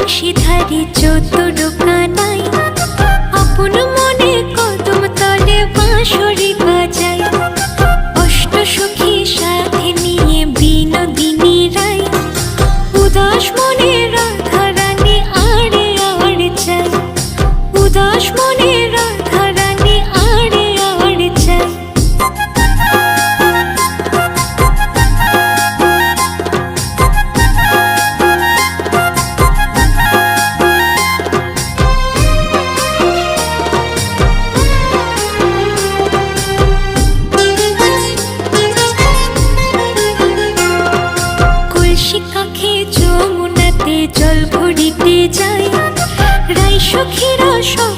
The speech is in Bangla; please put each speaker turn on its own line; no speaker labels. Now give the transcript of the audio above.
বাঁশিধারী চতুর কানাই আপন মনে কদম তলে বাঁশরি বাজায়। অষ্ট সখী সাথে নিয়ে বিনোদিনী রায় উদাস মনে রাধা রানী আড়ে আড়ে চায়। উদাস মনে রাধা রানী আড়ে আড়ে চায়। কাখে যমুনাতে জল ভরিতে যায় রাই সখীরা সব